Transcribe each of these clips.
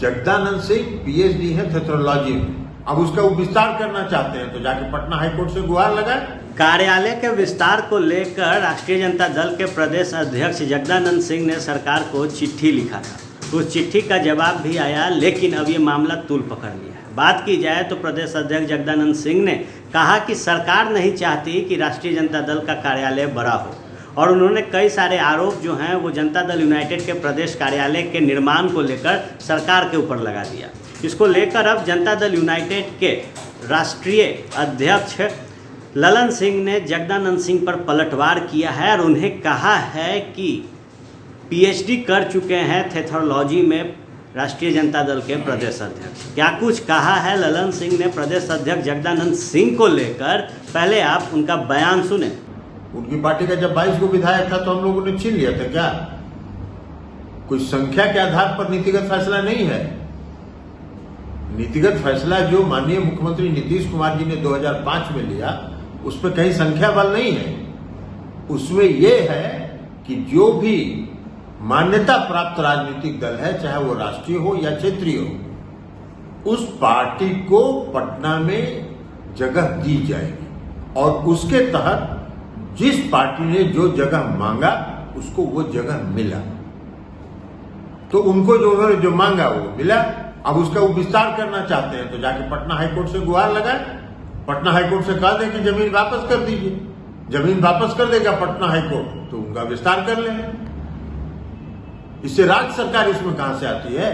Jagdanand Singh PhD है theology में, अब उसका वो विस्तार करना चाहते हैं तो जाके पटना हाईकोर्ट से गुहार लगाए। कार्यालय के विस्तार को लेकर राष्ट्रीय जनता दल के प्रदेश अध्यक्ष जगदानंद सिंह ने सरकार को चिट्ठी लिखा था। उस चिट्ठी का जवाब भी आया, लेकिन अब ये मामला तूल पकड़ लिया है। बात की जाए तो प्रदेश अध्यक्ष जगदानंद सिंह ने कहा कि सरकार नहीं चाहती कि राष्ट्रीय जनता दल का कार्यालय बड़ा हो, और उन्होंने कई सारे आरोप जो हैं वो जनता दल यूनाइटेड के प्रदेश कार्यालय के निर्माण को लेकर सरकार के ऊपर लगा दिया। इसको लेकर अब जनता दल यूनाइटेड के राष्ट्रीय अध्यक्ष ललन सिंह ने जगदानंद सिंह पर पलटवार किया है और उन्हें कहा है कि पीएचडी कर चुके हैं थियोलॉजी में राष्ट्रीय जनता दल के प्रदेश अध्यक्ष। क्या कुछ कहा है ललन सिंह ने प्रदेश अध्यक्ष जगदानंद सिंह को लेकर, पहले आप उनका बयान सुने। उनकी पार्टी का जब 22 को विधायक था तो हम लोगों ने छीन लिया था क्या? कोई संख्या के आधार पर नीतिगत फैसला नहीं है। नीतिगत फैसला जो माननीय मुख्यमंत्री नीतीश कुमार जी ने 2005 में लिया, उस पर कहीं संख्या बल नहीं है। उसमें यह है कि जो भी मान्यता प्राप्त राजनीतिक दल है, चाहे वो राष्ट्रीय हो या क्षेत्रीय हो, उस पार्टी को पटना में जगह दी जाएगी और उसके तहत जिस पार्टी ने जो जगह मांगा उसको वो जगह मिला। तो उनको जो मांगा वो मिला। अब उसका वो विस्तार करना चाहते हैं तो जाके पटना हाईकोर्ट से गुहार लगाए। पटना हाईकोर्ट से कह दें कि जमीन वापस कर दीजिए। जमीन वापस कर देगा पटना हाईकोर्ट तो उनका विस्तार कर लेंगे। इससे राज्य सरकार इसमें कहां से आती है?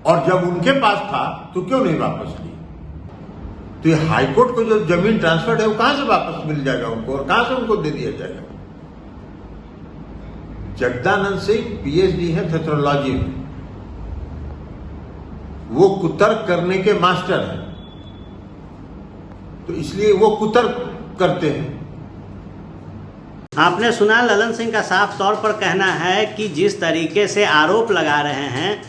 और जब उनके पास था तो क्यों नहीं वापस ली? तो ये हाईकोर्ट को जो जमीन ट्रांसफर है वो कहां से वापस मिल जाएगा उनको, और कहां से उनको दे दिया जाएगा? जगदानंद सिंह पीएचडी है थियोलॉजी में, वो कुतर्क करने के मास्टर हैं, तो इसलिए वो कुतर्क करते हैं। आपने सुना, ललन सिंह का साफ तौर पर कहना है कि जिस तरीके से आरोप लगा रहे हैं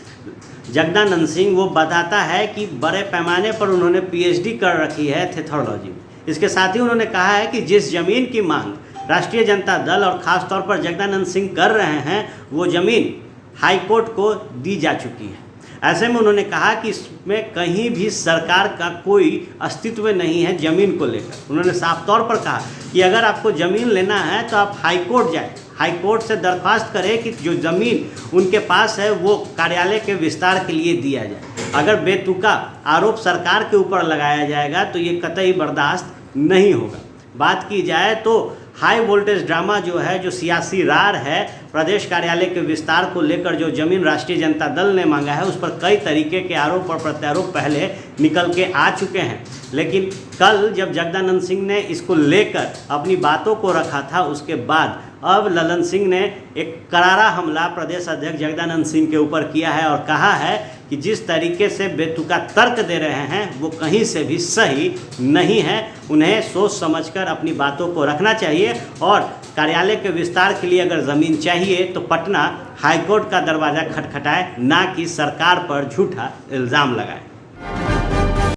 जगदानंद सिंह, वो बताता है कि बड़े पैमाने पर उन्होंने पीएचडी कर रखी है थियोलॉजी में। इसके साथ ही उन्होंने कहा है कि जिस जमीन की मांग राष्ट्रीय जनता दल और ख़ास तौर पर जगदानंद सिंह कर रहे हैं, वो ज़मीन हाईकोर्ट को दी जा चुकी है। ऐसे में उन्होंने कहा कि इसमें कहीं भी सरकार का कोई अस्तित्व नहीं है ज़मीन को लेकर। उन्होंने साफ तौर पर कहा कि अगर आपको ज़मीन लेना है तो आप हाईकोर्ट जाएं, हाईकोर्ट से दरख्वास्त करें कि जो ज़मीन उनके पास है वो कार्यालय के विस्तार के लिए दिया जाए। अगर बेतुका आरोप सरकार के ऊपर लगाया जाएगा तो ये कतई बर्दाश्त नहीं होगा। बात की जाए तो हाई वोल्टेज ड्रामा जो है, जो सियासी रार है, प्रदेश कार्यालय के विस्तार को लेकर जो जमीन राष्ट्रीय जनता दल ने मांगा है, उस पर कई तरीके के आरोप और प्रत्यारोप पहले निकल के आ चुके हैं। लेकिन कल जब जगदानंद सिंह ने इसको लेकर अपनी बातों को रखा था, उसके बाद अब ललन सिंह ने एक करारा हमला प्रदेश अध्यक्ष जगदानंद सिंह के ऊपर किया है और कहा है कि जिस तरीके से बेतुका तर्क दे रहे हैं वो कहीं से भी सही नहीं है। उन्हें सोच समझकर अपनी बातों को रखना चाहिए और कार्यालय के विस्तार के लिए अगर ज़मीन चाहिए तो पटना हाईकोर्ट का दरवाज़ा खटखटाए, ना कि सरकार पर झूठा इल्ज़ाम लगाए।